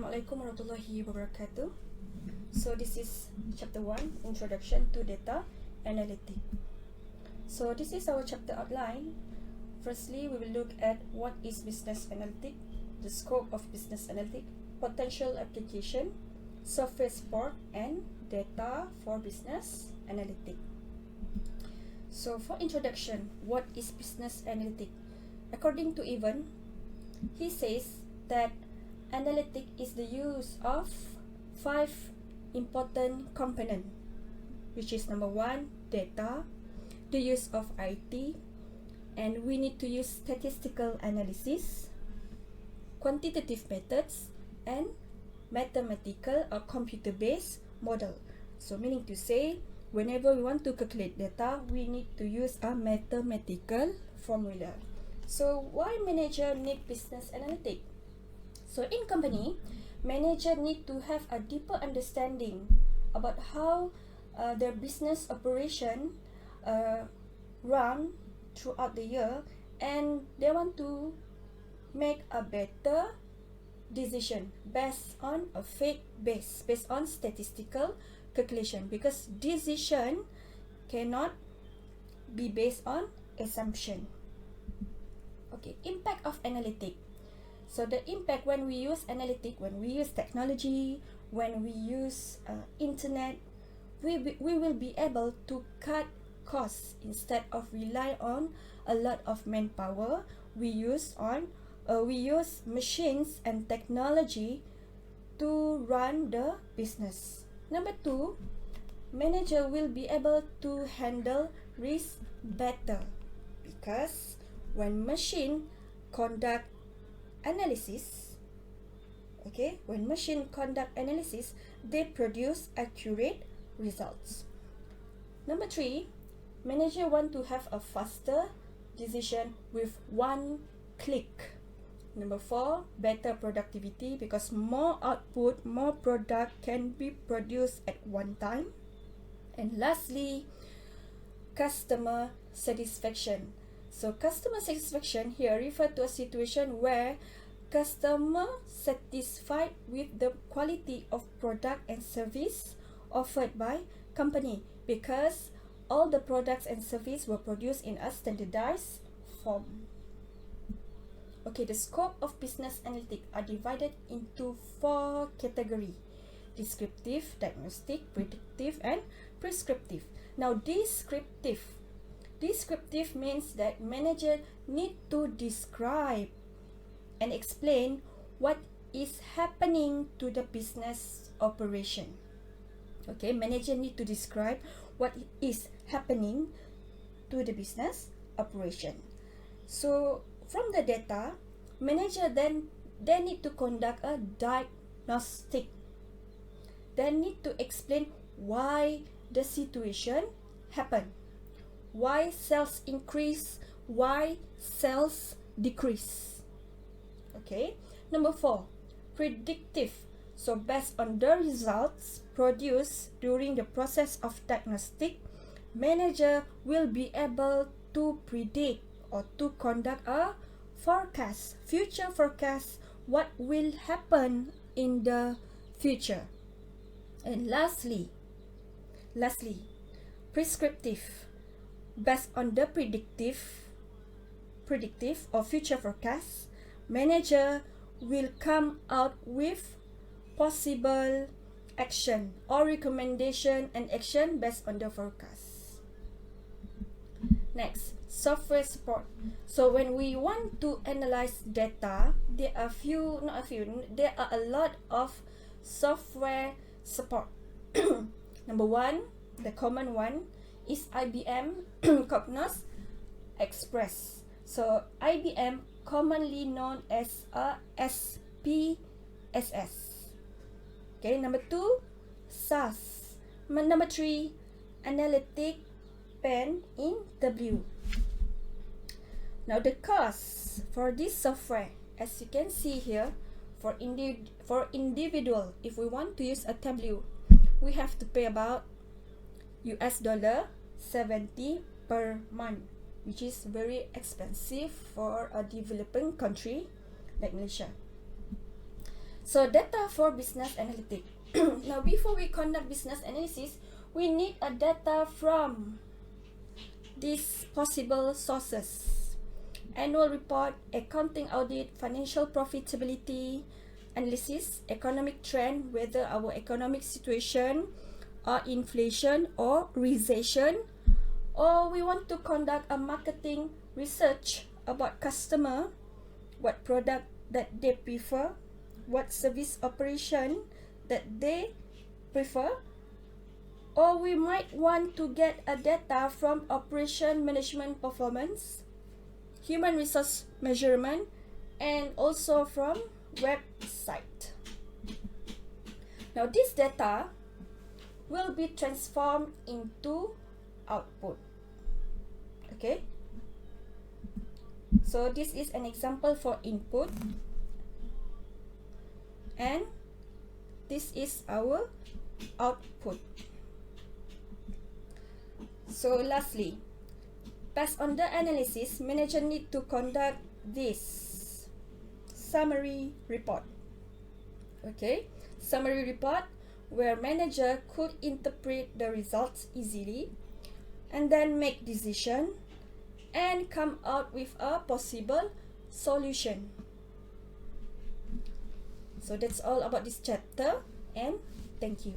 Assalamualaikum warahmatullahi wabarakatuh. So this is chapter 1, Introduction to Data Analytic. So this is our chapter outline. Firstly, we will look at what is business analytic, the scope of business analytic, potential application, software support, and data for business analytic. So for introduction, what is business analytic? According to Evan, he says that analytic is the use of 5 important components, which is number 1, data, the use of IT, and we need to use statistical analysis, quantitative methods, and mathematical or computer-based model. So meaning to say, whenever we want to calculate data, we need to use a mathematical formula. So why manager need business analytic? So in company, manager need to have a deeper understanding about how their business operation run throughout the year, and they want to make a better decision based on a fact base, based on statistical calculation, because decision cannot be based on assumption. Okay, impact of analytic. So the impact when we use analytic, when we use technology, when we use internet, we will be able to cut costs instead of rely on a lot of manpower. We use machines and technology to run the business. Number 2, manager will be able to handle risk better, because when machine conduct analysis, when machine conduct analysis, they produce accurate results. Number 3, manager want to have a faster decision with one click. Number 4, better productivity, because more output, more product can be produced at one time. And lastly, customer satisfaction. So customer satisfaction here refer to a situation where customer satisfied with the quality of product and service offered by company, because all the products and service were produced in a standardized form. Okay, the scope of business analytics are divided into 4 categories: descriptive, diagnostic, predictive, and prescriptive. Now descriptive means that manager need to describe and explain what is happening to the business operation. Okay, manager need to describe what is happening to the business operation. So from the data, manager then they need to conduct a diagnostic. They need to explain why the situation happened. Why sales increase, why sales decrease. Okay, number 4, predictive. So based on the results produced during the process of diagnostic, manager will be able to predict or to conduct a forecast, future forecast, what will happen in the future. And lastly, prescriptive. Based on the predictive or future forecast, manager will come out with possible action or recommendation and action based on the forecast. Next, software support. So when we want to analyze data, there are a lot of software support. Number 1, the common one is IBM Cognos Express. So IBM commonly known as a SPSS. Okay, number 2, SAS. Number 3, Analytic Pen in W. Now the cost for this software, as you can see here, for individual, if we want to use a Tableau, we have to pay about $70 per month, which is very expensive for a developing country like Malaysia. So data for business analytics. Now before we conduct business analysis, we need a data from these possible sources: annual report, accounting audit, financial profitability analysis, economic trend, whether our economic situation or inflation or recession, or we want to conduct a marketing research about customer, what product that they prefer, what service operation that they prefer, or we might want to get a data from operation management performance, human resource measurement, and also from website. Now this data will be transformed into output. Okay, so this is an example for input, and this is our output. So lastly, based on the analysis, manager need to conduct this summary report. Okay, summary report where manager could interpret the results easily and then make decision and come out with a possible solution. So that's all about this chapter, and thank you.